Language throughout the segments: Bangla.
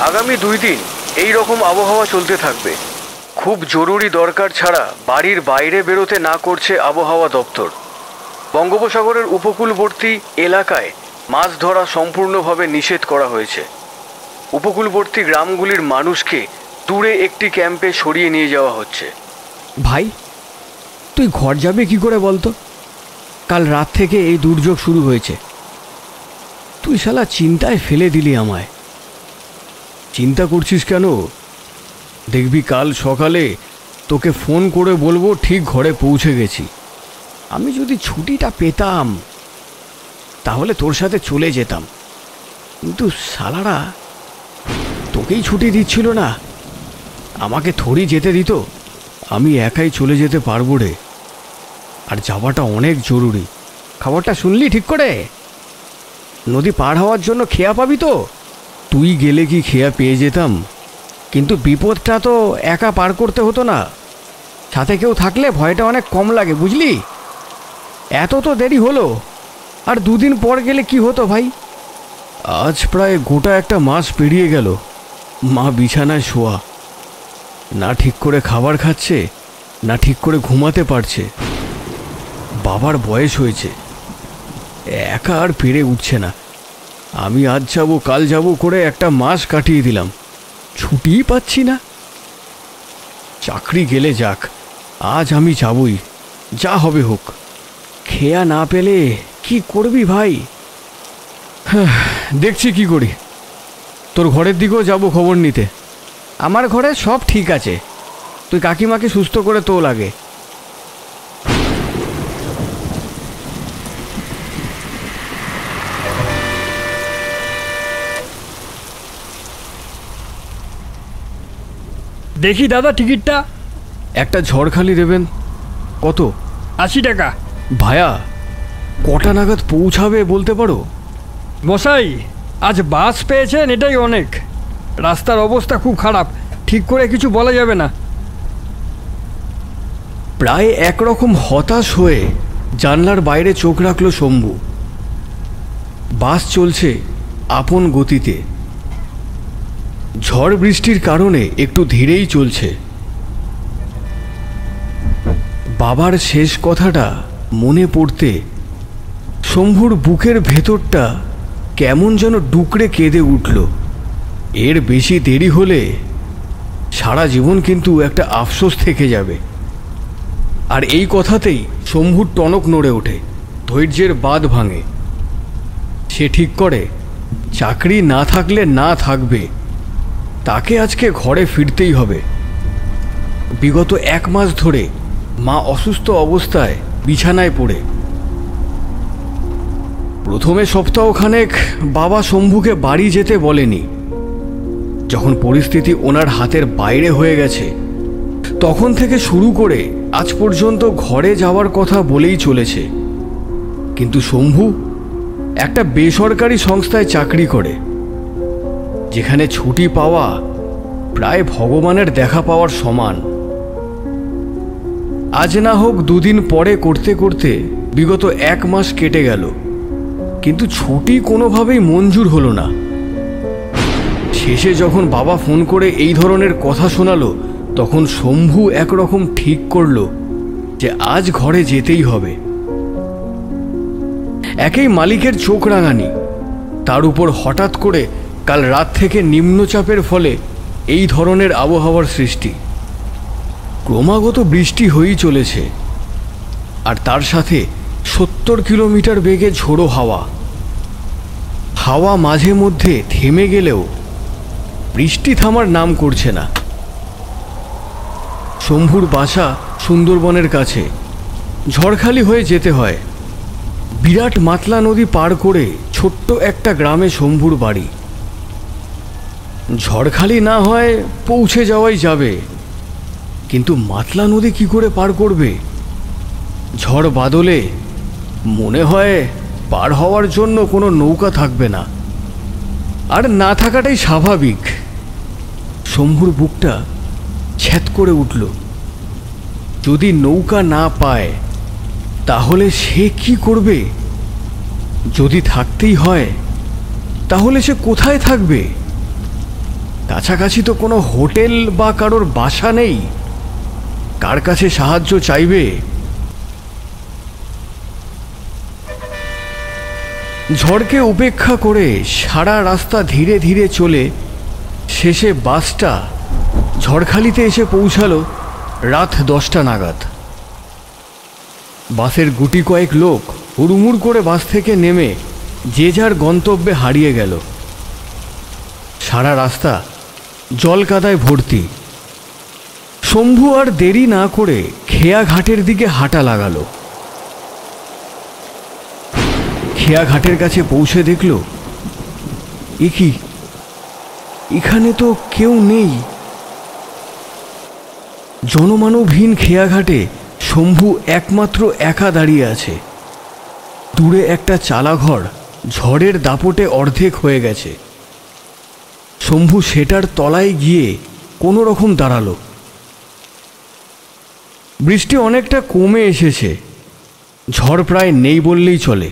আগামী 2 দিন এই রকম আবহাওয়া চলতে থাকবে। খুব জরুরি দরকার ছাড়া বাড়ির বাইরে বেরোতে না করছে আবহাওয়া দপ্তর। বঙ্গোপসাগরের উপকূলবর্তী এলাকায় মাছ ধরা সম্পূর্ণভাবে নিষেধ করা হয়েছে। উপকূলবর্তী গ্রামগুলির মানুষকে দূরে একটি ক্যাম্পে সরিয়ে নিয়ে যাওয়া হচ্ছে। ভাই, তুই ঘর যাবে কি করে বলতো? কাল রাত থেকে এই দুর্যোগ শুরু হয়েছে। তুই শালা চিন্তায় ফেলে দিলি আমায়। চিন্তা করছিস কেন? দেখবি কাল সকালে তোকে ফোন করে বলবো ঠিক ঘরে পৌঁছে গেছি। আমি যদি ছুটিটা পেতাম তাহলে তোর সাথে চলে যেতাম, কিন্তু শালারা তোকেই ছুটি দিচ্ছিল না, আমাকে থোড়ি যেতে দিত। আমি একাই চলে যেতে পারবো রে, আর যাওয়াটা অনেক জরুরি। খবরটা শুনলি ঠিক করে? নদী পার হওয়ার জন্য খেয়া পাবি তো? তুই গেলে কি খেয়া পেয়ে যেতাম? কিন্তু বিপদটা তো একা পার করতে হতো না, সাথে কেউ থাকলে ভয়টা অনেক কম লাগে, বুঝলি? এত তো দেরি হলো, আর 2 দিন পর গেলে কি হতো ভাই? আজ প্রায় গোটা একটা মাস পেরিয়ে গেল। মা বিছানায় শোয়া, না ঠিক করে খাবার খাচ্ছে, না ঠিক করে ঘুমাতে পারছে। বাবার বয়স হয়েছে, একা আর পেরে উঠছে না। আমি আজ যাব কাল যাব করে একটা মাস কাটিয়ে দিলাম, ছুটিই পাচ্ছি না। চাকরি গেলে যাক, আজ আমি যাবই, যা হবে হোক। খেয়া না পেলে কি করবি ভাই? দেখছি কি করি। তোর ঘরের দিকেও যাব খবর নিতে। আমার ঘরে সব ঠিক আছে, তুই কাকিমাকে সুস্থ করে তোল আগে। দেখি দাদা টিকিটটা। একটা ঝড়খালি দেবেন। কত? 80 টাকা। ভায়া, কটা নাগাদ পৌঁছাবে বলতে পারো? মশাই, আজ বাস পেয়েছেন এটাই অনেক। রাস্তার অবস্থা খুব খারাপ, ঠিক করে কিছু বলা যাবে না। প্রায় একরকম হতাশ হয়ে জানলার বাইরে চোখ রাখল শম্ভু। বাস চলছে আপন গতিতে, ঝড় বৃষ্টির কারণে একটু ধীরেই চলছে। বাবার শেষ কথাটা মনে পড়তে শম্ভুর বুকের ভেতরটা কেমন যেন ডুকরে কেঁদে উঠল। এর বেশি দেরি হলে সারা জীবন কিন্তু একটা আফসোস থেকে যাবে। আর এই কথাতেই শম্ভুর টনক নড়ে ওঠে, ধৈর্যের বাঁধ ভাঙে। সে ঠিক করে চাকরি না থাকলে না থাকবে, তাকে আজকে ঘরে ফিরতেই হবে। বিগত 1 মাস ধরে মা অসুস্থ অবস্থায় বিছানায় পড়ে। প্রথমে সপ্তাহখানেক বাবা শম্ভুকে বাড়ি যেতে বলেনি। যখন পরিস্থিতি ওনার হাতের বাইরে হয়ে গেছে, তখন থেকে শুরু করে আজ পর্যন্ত ঘরে যাওয়ার কথা বলেই চলেছে। কিন্তু শম্ভু একটা বেসরকারি সংস্থায় চাকরি করে, যেখানে ছুটি পাওয়া প্রায় ভগবানের দেখা পাওয়ার সমান। আজ না হোক 2 দিন পরে করতে করতে বিগত 1 মাস কেটে গেল, কিন্তু ছুটি কোনোভাবেই মঞ্জুর হলো না। শেষে যখন বাবা ফোন করে এই ধরনের কথা শোনালো, তখন শম্ভু একরকম ঠিক করলো যে আজ ঘরে যেতেই হবে। একেই মালিকের চোখ রাঙানি, তার উপর হঠাৎ করে কাল রাত থেকে নিম্নচাপের ফলে এই ধরনের আবহাওয়ার সৃষ্টি। ক্রমাগত বৃষ্টি হয়েই চলেছে, আর তার সাথে 70 কিলোমিটার বেগে ঝোড়ো হাওয়া। হাওয়া মাঝে মধ্যে থেমে গেলেও বৃষ্টি থামার নাম করছে না। শম্ভুর বাসা সুন্দরবনের কাছে, ঝড়খালি হয়ে যেতে হয়। বিরাট মাতলা নদী পার করে ছোট্ট একটা গ্রামে শম্ভুর বাড়ি। ঝড়খালি না হয় পৌঁছে যাওয়াই যাবে, কিন্তু মাতলা নদী কি করে পার করবে? ঝড় বাদলে মনে হয় পার হওয়ার জন্য কোনো নৌকা থাকবে না, আর না থাকাটাই স্বাভাবিক। শম্ভুর বুকটা ছ্যাদ করে উঠল। যদি নৌকা না পায় তাহলে সে কি করবে? যদি থাকতেই হয় তাহলে সে কোথায় থাকবে? কাছাকাছি তো কোনো হোটেল বা কারোর বাসা নেই। কার কাছে সাহায্য চাইবে? ঝড়কে উপেক্ষা করে সারা রাস্তা ধীরে ধীরে চলে শেষে বাসটা ঝড়খালিতে এসে পৌঁছালো রাত 10টা নাগাদ। বাসের গুটি কয়েক লোক হুড়মুড় করে বাস থেকে নেমে যে যার গন্তব্যে হারিয়ে গেল। সারা রাস্তা জল কাদায় ভর্তি। শম্ভু আর দেরি না করে খেয়া ঘাটের দিকে হাঁটা লাগালো। খেয়া ঘাটের কাছে পৌঁছে দেখল, এ কি, এখানে তো কেউ নেই। জনমানবহীন খেয়া ঘাটে শম্ভু একমাত্র একা দাঁড়িয়ে আছে। দূরে একটা চালাঘর ঝড়ের দাপটে অর্ধেক হয়ে গেছে। শম্ভু সেটার তলায় গিয়ে কোনো রকম দাঁড়ালো। বৃষ্টি অনেকটা কমে এসেছে, ঝড় প্রায় নেই বললেই চলে।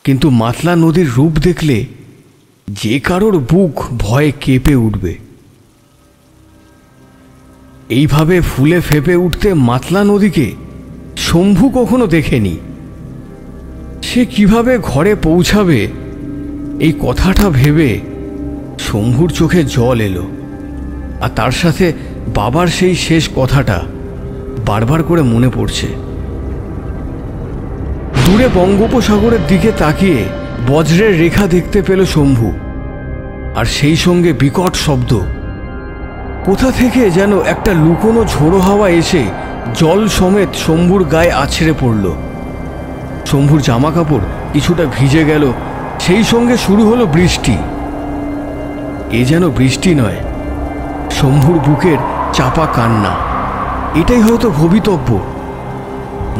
কিন্তু মাতলা নদীর রূপ দেখলে যে কারোর বুক ভয়ে কেঁপে উঠবে। এইভাবে ফুলে ফেঁপে উঠতে মাতলা নদীকে শম্ভু কখনো দেখেনি। সে কিভাবে ঘরে পৌঁছাবে এই কথাটা ভেবে শম্ভুর চোখে জল এলো। আর তার সাথে বাবার সেই শেষ কথাটা বারবার করে মনে পড়ছে। দূরে বঙ্গোপসাগরের দিকে তাকিয়ে বজ্রের রেখা দেখতে পেল শম্ভু, আর সেই সঙ্গে বিকট শব্দ। কোথা থেকে যেন একটা লুকোনো ঝোড়ো হাওয়া এসে জল সমেত শম্ভুর গায়ে আছড়ে পড়ল। শম্ভুর জামা কাপড় কিছুটা ভিজে গেল, সেই সঙ্গে শুরু হলো বৃষ্টি। এ যেন বৃষ্টি নয়, শম্ভুর বুকের চাপা কান্না। এটাই হয়তো ভবিতব্য।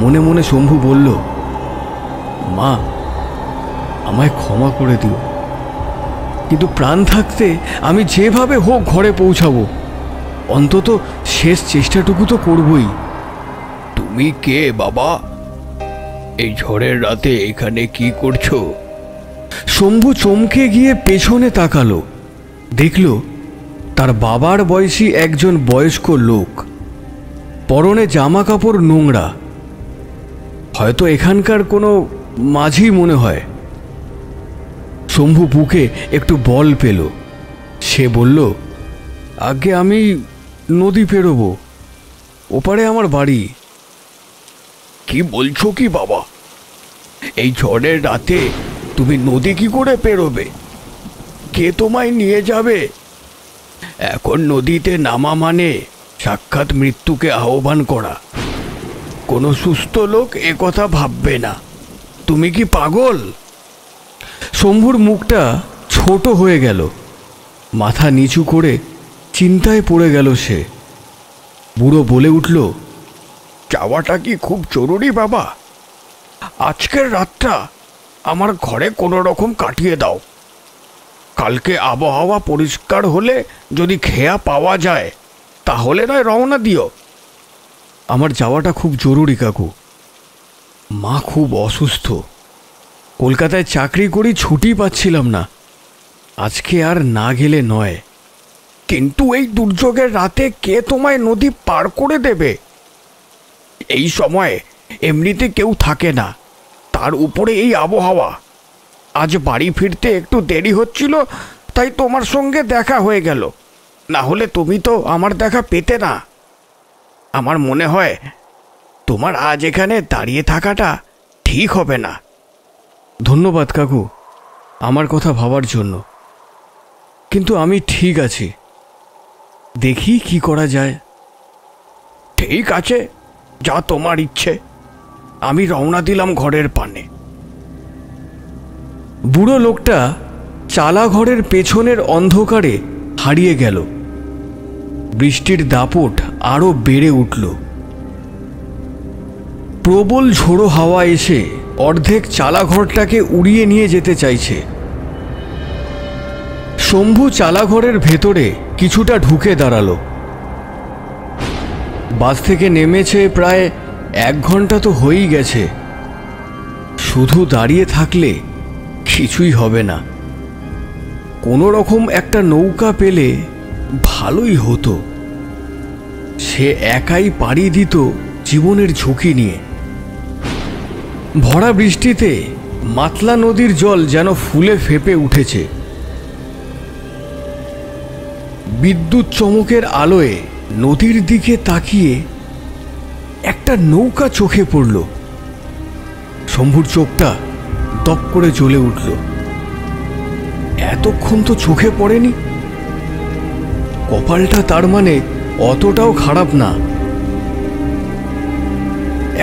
মনে মনে শম্ভু বলল, মা, আমায় ক্ষমা করে দিও, কিন্তু প্রাণ থাকতে আমি যেভাবে হোক ঘরে পৌঁছাবো। অন্তত শেষ চেষ্টাটুকু তো করবই। তুমি কে বাবা? এই ঝড়ের রাতে এখানে কি করছো? শম্ভু চমকে গিয়ে পেছনে তাকালো। দেখল তার বাবার বয়সী একজন বয়স্ক লোক, পরনে জামা কাপড় নোংরা। হয়তো এখানকার কোনো মাঝি মনে হয়। শম্ভু বুকে একটু বল পেল। সে বলল, আগে আমি নদী পেরোবো, ওপারে আমার বাড়ি। কি বলছো কি বাবা? এই ঝড়ের রাতে তুমি নদী কি করে পেরোবে? কে তোমায় নিয়ে যাবে? এখন নদীতে নামা মানে সাক্ষাৎ মৃত্যুকে আহ্বান করা। কোনো সুস্থ লোক এ কথা ভাববে না। তুমি কি পাগল? শম্ভুর মুখটা ছোট হয়ে গেল। মাথা নিচু করে চিন্তায় পড়ে গেল সে। বুড়ো বলে উঠল, যাওয়াটা কি খুব জরুরি বাবা? আজকের রাতটা আমার ঘরে কোনো রকম কাটিয়ে দাও। কালকে আবহাওয়া পরিষ্কার হলে যদি খেয়া পাওয়া যায় তাহলে নয় রওনা দিও। আমার যাওয়াটা খুব জরুরি কাকু। মা খুব অসুস্থ। কলকাতায় চাকরি করি, ছুটি পাচ্ছিলাম না। আজকে আর না গেলে নয়। কিন্তু এই দুর্যোগের রাতে কে তোমায় নদী পার করে দেবে? এই সময় এমনিতে কেউ থাকে না, তার উপরে এই আবহাওয়া। আজ বাড়ি ফিরতে একটু দেরি হচ্ছিল, তাই তোমার সঙ্গে দেখা হয়ে গেল। না হলে তুমি তো আমার দেখা পেতে না। আমার মনে হয় তোমার আজ এখানে দাঁড়িয়ে থাকাটা ঠিক হবে না। ধন্যবাদ কাকু আমার কথা ভাবার জন্য, কিন্তু আমি ঠিক আছি। দেখি কি করা যায়। ঠিক আছে, যা তোমার ইচ্ছে। আমি রওনা দিলাম ঘরের পানে। বুড়ো লোকটা চালাঘরের পেছনের অন্ধকারে হারিয়ে গেল। বৃষ্টির দাপট আরো বেড়ে উঠল। প্রবল ঝোড়ো হাওয়া এসে অর্ধেক চালাঘরটাকে উড়িয়ে নিয়ে যেতে চাইছে। শম্ভু চালাঘরের ভেতরে কিছুটা ঢুকে দাঁড়ালো। বাস থেকে নেমেছে প্রায় 1 ঘন্টা তো হয়েই গেছে। শুধু দাঁড়িয়ে থাকলে কিছুই হবে না। কোনো রকম একটা নৌকা পেলে ভালোই হতো। সে একাই পাড়ি দিত জীবনের ঝুঁকি নিয়ে। ভরা বৃষ্টিতে মাতলা নদীর জল যেন ফুলে ফেপে উঠেছে। বিদ্যুৎ চমকের আলোয় নদীর দিকে তাকিয়ে একটা নৌকা চোখে পড়ল। শম্ভুর চোখটা দপ করে জ্বলে উঠল। এতক্ষণ তো চোখে পড়েনি। কপালটা তার মানে অতটাও খারাপ না।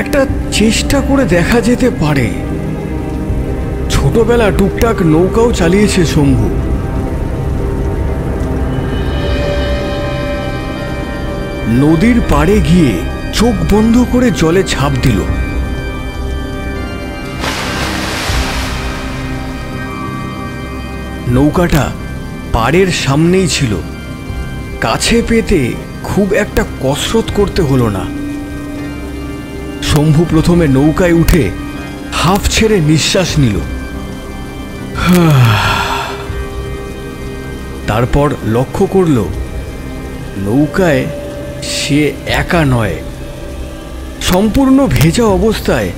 একটা চেষ্টা করে দেখা যেতে পারে। ছোটবেলা টুকটাক নৌকাও চালিয়েছে শম্ভু। নদীর পাড়ে গিয়ে চোখ বন্ধ করে জলে ঝাঁপ দিল। নৌকাটা পাড়ের সামনেই ছিল। কাছে পেতে খুব একটা কসরত করতে হলো না। শম্ভু প্রথমে নৌকায় উঠে হাঁফ ছেড়ে নিঃশ্বাস নিল। তারপর লক্ষ্য করল নৌকায় সে একা নয়। সম্পূর্ণ ভেজা অবস্থায়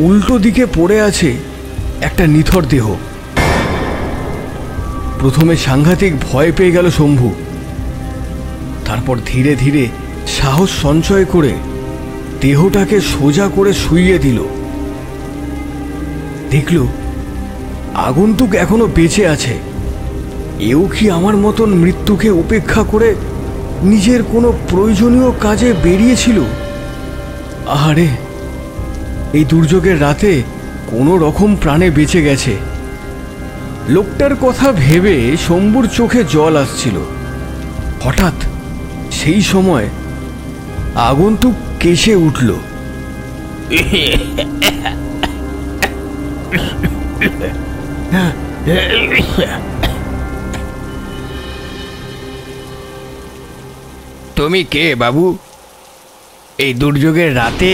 উল্টো দিকে পড়ে আছে একটা নিথর দেহ। প্রথমে সাংঘাতিক ভয় পেয়ে গেল শম্ভু। তারপর ধীরে ধীরে সাহস সঞ্চয় করে দেহটাকে সোজা করে শুইয়ে দিল। দেখল আগন্তুক এখনো বেঁচে আছে। এও কি আমার মতন মৃত্যুকে উপেক্ষা করে নিজের কোনো প্রয়োজনীয় কাজে বেরিয়েছিল? আহারে, এই দুর্যোগের রাতে কোনো রকম প্রাণে বেঁচে গেছে। লোকটার কথা ভেবে শম্ভুর চোখে জল আসছিল। হঠাৎ সেই সময় আগন্তুক কেশে উঠল। তুমি কে বাবু? এই দুর্যোগের রাতে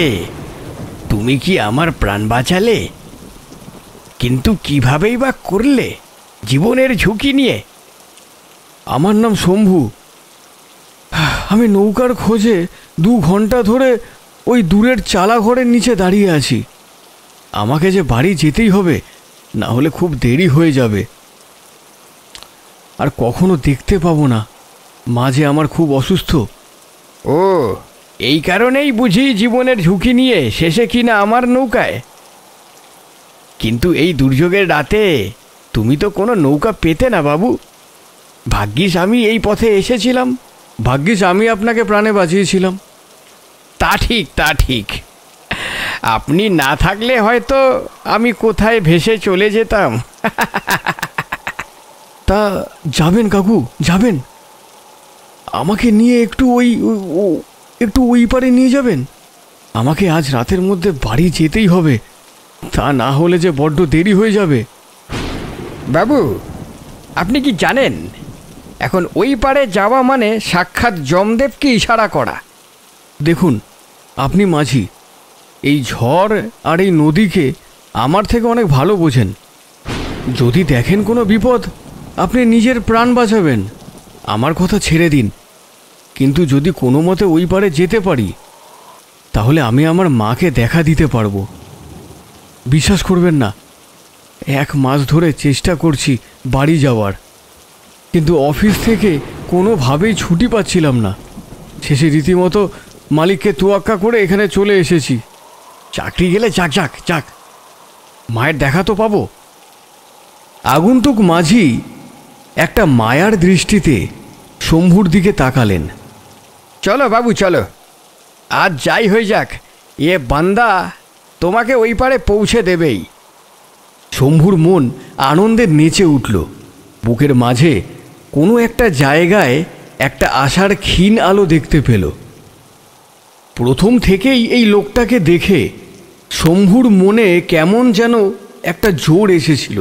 তুমি কি আমার প্রাণ বাঁচালে? কিন্তু কিভাবেই বা করলে, জীবনের ঝুঁকি নিয়ে? আমার নাম শম্ভু। আমি নৌকার খোঁজে 2 ঘন্টা ধরে ওই দূরের চালা ঘরের নিচে দাঁড়িয়ে আছি। আমাকে যে বাড়ি যেতেই হবে, না হলে খুব দেরি হয়ে যাবে। আর কখনো দেখতে পাবো না। মা যে আমার খুব অসুস্থ। ও, এই কারণেই বুঝি জীবনের ঝুঁকি নিয়ে শেষে কিনা আমার নৌকায়। কিন্তু এই দুর্যোগের রাতে তুমি তো কোনো নৌকা পেতে না বাবু। ভাগ্যিস আমি এই পথে এসেছিলাম। ভাগ্যিস আমি আপনাকে প্রাণে বাঁচিয়েছিলাম। তা ঠিক, তা ঠিক। আপনি না থাকলে হয়তো আমি কোথায় ভেসে চলে যেতাম। তা যাবেন কাকু, যাবেন? আমাকে নিয়ে একটু ওই পারে নিয়ে যাবেন। আমাকে আজ রাতের মধ্যে বাড়ি যেতেই হবে। তা না হলে যে বড্ড দেরি হয়ে যাবে। বাবু, আপনি কি জানেন এখন ওই পারে যাওয়া মানে সাক্ষাৎ যমদেবকে ইশারা করা? দেখুন, আপনি মাঝি, এই ঝড় আর এই নদীকে আমার থেকে অনেক ভালো বোঝেন। যদি দেখেন কোনো বিপদ, আপনি নিজের প্রাণ বাঁচাবেন। আমার কথা ছেড়ে দিন। কিন্তু যদি কোনো মতে ওই পারে যেতে পারি, তাহলে আমি আমার মাকে দেখা দিতে পারবো। বিশ্বাস করবেন না, 1 মাস ধরে চেষ্টা করছি বাড়ি যাওয়ার, কিন্তু অফিস থেকে কোনোভাবেই ছুটি পাচ্ছিলাম না। শেষে রীতিমতো মালিককে তোয়াক্কা করে এখানে চলে এসেছি। চাকরি গেলে যাক যাক যাক, মায়ের দেখা তো পাবো। আগন্তুক মাঝি একটা মায়ার দৃষ্টিতে শম্ভুর দিকে তাকালেন। চলো বাবু, চলো। আজ যাই হয়ে যাক, এ বান্দা তোমাকে ওই পারে পৌঁছে দেবেই। শম্ভুর মন আনন্দে নেচে উঠল। বুকের মাঝে কোনো একটা জায়গায় একটা আশার ক্ষীণ আলো দেখতে পেল। প্রথম থেকেই এই লোকটাকে দেখে শম্ভুর মনে কেমন যেন একটা জোর এসেছিল।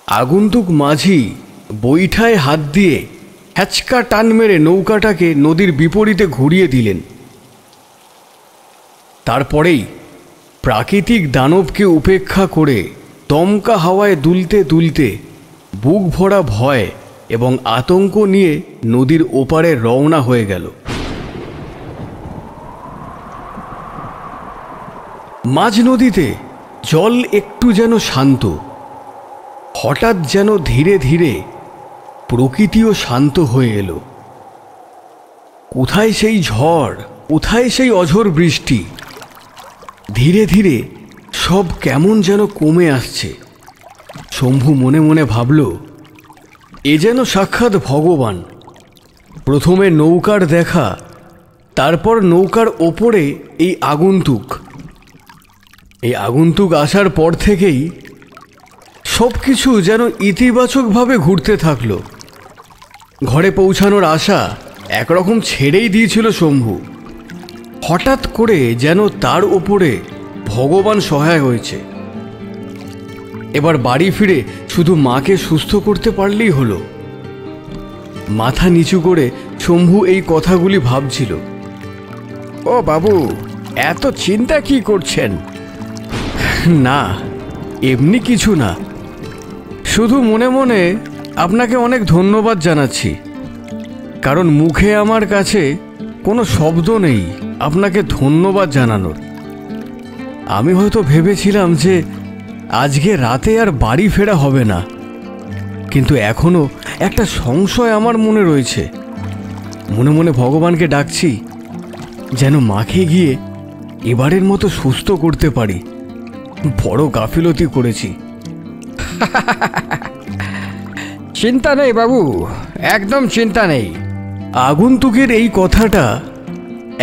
আগন্তুক মাঝি বৈঠায় হাত দিয়ে হ্যাচকা টান মেরে নৌকাটাকে নদীর বিপরীতে ঘুরিয়ে দিলেন। তারপরেই প্রাকৃতিক দানবকে উপেক্ষা করে দমকা হাওয়ায় দুলতে দুলতে বুক ভরা ভয় এবং আতঙ্ক নিয়ে নদীর ওপারে রওনা হয়ে গেল। মাঝ নদীতে জল একটু যেন শান্ত, হঠাৎ যেন ধীরে ধীরে প্রকৃতিও শান্ত হয়ে এলো। কোথায় সেই ঝড়, কোথায় সেই অঝোর বৃষ্টি? ধীরে ধীরে সব কেমন যেন কমে আসছে। শম্ভু মনে মনে ভাবল, এ যেন সাক্ষাৎ ভগবান। প্রথমে নৌকার দেখা, তারপর নৌকার ওপরে এই আগন্তুক। এই আগন্তুক আসার পর থেকেই সব কিছু যেন ইতিবাচকভাবে ঘুরতে থাকলো। ঘরে পৌঁছানোর আশা একরকম ছেড়েই দিয়েছিল শম্ভু। হঠাৎ করে যেন তার ওপরে ভগবান সহায় হয়েছে। এবার বাড়ি ফিরে শুধু মাকে সুস্থ করতে পারলেই হলো। মাথা নিচু করে শম্ভু এই কথাগুলি ভাবছিল। ও বাবু, এত চিন্তা কি করছেন? না, এমনি কিছু না, শুধু মনে মনে আপনাকে অনেক ধন্যবাদ জানাচ্ছি। কারণ মুখে আমার কাছে কোনো শব্দ নেই আপনাকে ধন্যবাদ জানানোর। আমি হয়তো ভেবেছিলাম যে আজকে রাতে আর বাড়ি ফেরা হবে না, কিন্তু এখনো একটা সংশয় আমার মনে রয়েছে। মনে মনে ভগবানকে ডাকছি যেন মাকে গিয়ে এবারের মতো সুস্থ করতে পারি। বড় গাফিলতি করেছি। চিন্তা নেই বাবু, একদম চিন্তা নেই। আগন্তুকের এই কথাটা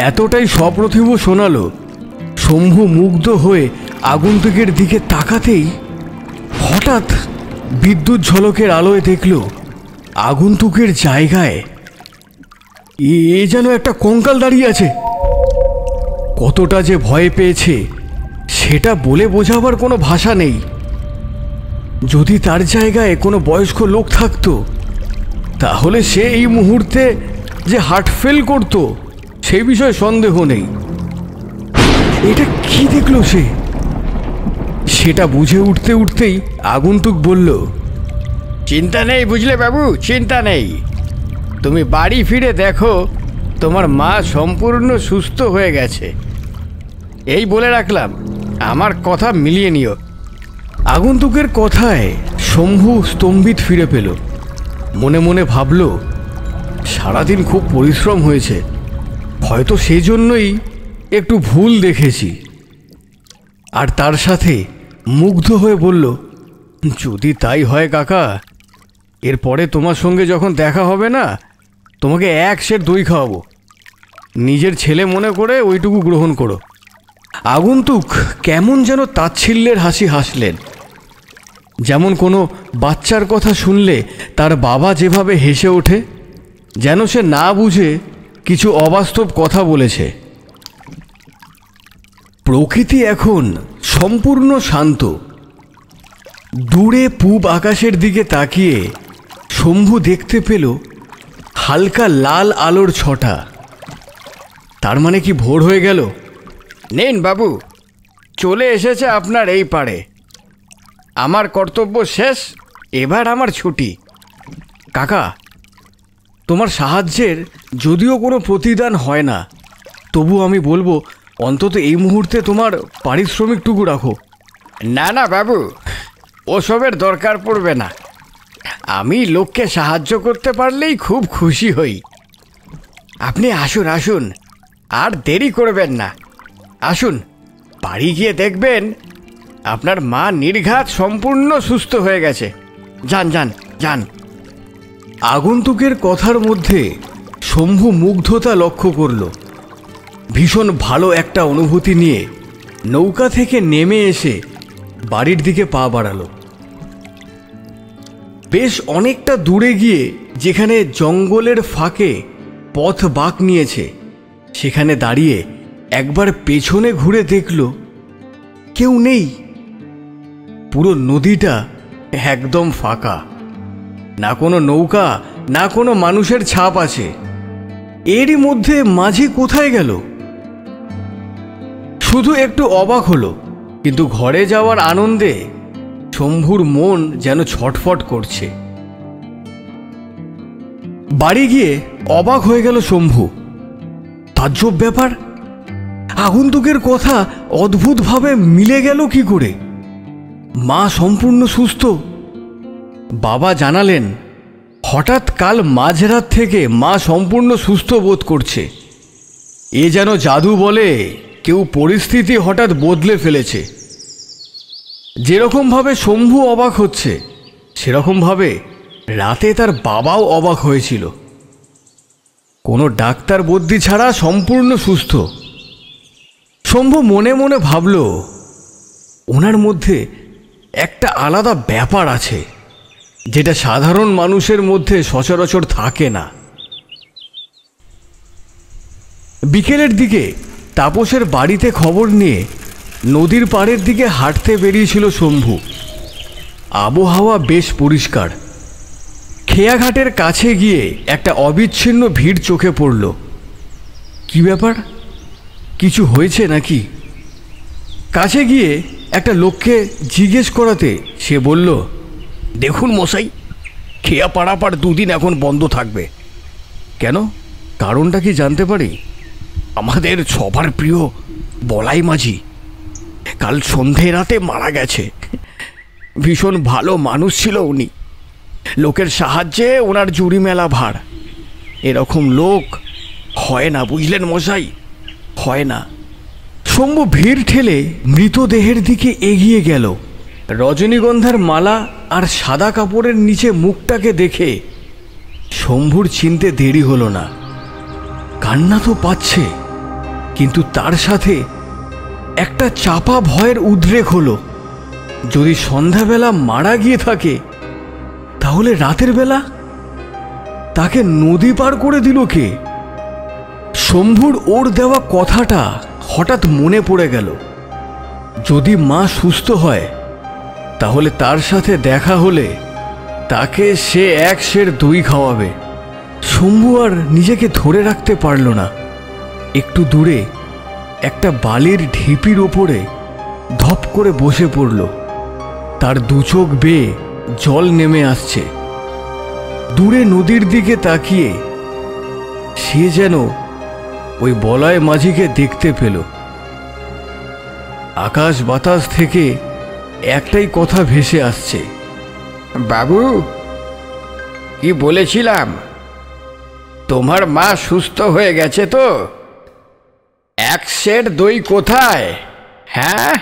এতটাই সপ্রতিভ শোনালো, শম্ভু মুগ্ধ হয়ে আগন্তুকের দিকে তাকাতেই হঠাৎ বিদ্যুৎ ঝলকের আলোয় দেখল আগন্তুকের জায়গায় এ যেন একটা কঙ্কাল দাঁড়িয়ে আছে। কতটা যে ভয় পেয়েছে সেটা বলে বোঝাবার কোনো ভাষা নেই। যদি তার জায়গায় কোনো বয়স্ক লোক থাকতো তাহলে সে এই মুহূর্তে যে হার্ট ফেল করতো সেই বিষয়ে সন্দেহ নেই। এটা কি দেখলো সে? সেটা বুঝে উঠতে উঠতেই আগন্তুক বলল, চিন্তা নেই বুঝলে বাবু, চিন্তা নেই। তুমি বাড়ি ফিরে দেখো তোমার মা সম্পূর্ণ সুস্থ হয়ে গেছে। এই বলে রাখলাম, আমার কথা মিলিয়ে নিও। আগন্তুকের কথায় শম্ভু স্তম্ভিত ফিরে পেল। মনে মনে ভাবল, সারাদিন খুব পরিশ্রম হয়েছে, হয়তো সেজন্যই একটু ভুল দেখেছি। আর তার সাথে মুগ্ধ হয়ে বলল, যদি তাই হয় কাকা, এরপরে তোমার সঙ্গে যখন দেখা হবে না, তোমাকে এক সের দই খাওয়াবো। নিজের ছেলে মনে করে ওইটুকু গ্রহণ করো। আগন্তুক কেমন যেন তাচ্ছিল্যের হাসি হাসলেন, যেমন কোনো বাচ্চার কথা শুনলে তার বাবা যেভাবে হেসে ওঠে, যেন সে না বুঝে কিছু অবাস্তব কথা বলেছে। প্রকৃতি এখন সম্পূর্ণ শান্ত। দূরে পূব আকাশের দিকে তাকিয়ে শম্ভু দেখতে পেল হালকা লাল আলোর ছটা। তার মানে কি ভোর হয়ে গেল? নিন বাবু, চলে এসেছে আপনার এই পাড়ে। আমার কর্তব্য শেষ, এবার আমার ছুটি। কাকা, তোমার সাহায্যের যদিও কোনো প্রতিদান হয় না, তবু আমি বলবো অন্তত এই মুহূর্তে তোমার পারিশ্রমিকটুকু রাখো। না না বাবু, ওসবের দরকার পড়বে না। আমি লোককে সাহায্য করতে পারলেই খুব খুশি হই। আপনি আসুন আসুন, আর দেরি করবেন না। আসুন, বাড়ি গিয়ে দেখবেন আপনার মা নির্ঘাত সম্পূর্ণ সুস্থ হয়ে গেছে। যান যান যান। আগন্তুকের কথার মধ্যে শম্ভু মুগ্ধতা লক্ষ্য করল। ভীষণ ভালো একটা অনুভূতি নিয়ে নৌকা থেকে নেমে এসে বাড়ির দিকে পা বাড়ালো। বেশ অনেকটা দূরে গিয়ে যেখানে জঙ্গলের ফাঁকে পথ বাঁক নিয়েছে, সেখানে দাঁড়িয়ে একবার পেছনে ঘুরে দেখল কেউ নেই। পুরো নদীটা একদম ফাঁকা, না কোনো নৌকা, না কোনো মানুষের ছাপ আছে। এরই মধ্যে মাঝি কোথায় গেল? শুধু একটু অবাক হলো, কিন্তু ঘরে যাওয়ার আনন্দে শম্ভুর মন যেন ছটফট করছে। বাড়ি গিয়ে অবাক হয়ে গেল শম্ভু। তাজ্জব ব্যাপার, আগন্তুকের কথা অদ্ভুতভাবে মিলে গেল কি করে? মা সম্পূর্ণ সুস্থ। বাবা জানালেন হঠাৎ কাল মাঝরাত থেকে মা সম্পূর্ণ সুস্থ বোধ করছে। এ যেন জাদু বলে কেউ পরিস্থিতি হঠাৎ বদলে ফেলেছে। যেরকমভাবে শম্ভু অবাক হচ্ছে, সেরকমভাবে রাতে তার বাবাও অবাক হয়েছিল। কোনো ডাক্তার বদ্যি ছাড়া সম্পূর্ণ সুস্থ। শম্ভু মনে মনে ভাবল ওনার মধ্যে একটা আলাদা ব্যাপার আছে, যেটা সাধারণ মানুষের মধ্যে সচরাচর থাকে না। বিকেলের দিকে তাপসের বাড়িতে খবর নিয়ে নদীর পাড়ের দিকে হাঁটতে বেরিয়েছিল শম্ভু। আবহাওয়া বেশ পরিষ্কার। খেয়াঘাটের কাছে গিয়ে একটা অবিচ্ছিন্ন ভিড় চোখে পড়ল। কি ব্যাপার, কিছু হয়েছে নাকি? কাছে গিয়ে একটা লোককে জিজ্ঞেস করাতে সে বলল, দেখুন মশাই, খেয়া পাড়াপার 2 দিন এখন বন্ধ থাকবে। কেন, কারণটা কি জানতে পারি? আমাদের সবার প্রিয় বলাই মাঝি কাল সন্ধে রাতে মারা গেছে। ভীষণ ভালো মানুষ ছিল উনি। লোকের সাহায্যে ওনার জুড়ি মেলা ভার। এরকম লোক হয় না, বুঝলেন মশাই, হয় না। শম্ভু ভিড় ঠেলে মৃতদেহের দিকে এগিয়ে গেল। রজনীগন্ধার মালা আর সাদা কাপড়ের নিচে মুখটাকে দেখে শম্ভুর চিনতে দেরি হলো না। কান্না তো পাচ্ছে, কিন্তু তার সাথে একটা চাপা ভয়ের উদ্রেক হলো। যদি সন্ধ্যাবেলা মারা গিয়ে থাকে, তাহলে রাতের বেলা তাকে নদী পার করে দিল কে? শম্ভুর ওর দেওয়া কথাটা হঠাৎ মনে পড়ে গেল। যদি মা সুস্থ হয়, তাহলে তার সাথে দেখা হলে তাকে সে 1 সের দই খাওয়াবে। শম্ভু আর নিজেকে ধরে রাখতে পারল না। একটু দূরে একটা বালির ঢিপির ওপরে ধপ করে বসে পড়ল। তার 2 চোখ বেয়ে জল নেমে আসছে। দূরে নদীর দিকে তাকিয়ে সে যেন ওই বলয় মাঝিকে দেখতে পেল। আকাশ বাতাস থেকে একটাই কথা ভেসে আসছে, বাবু, কি বলেছিলাম? তোমার মা সুস্থ হয়ে গেছে তো? 1 সের দই কোথায়? হ্যাঁ,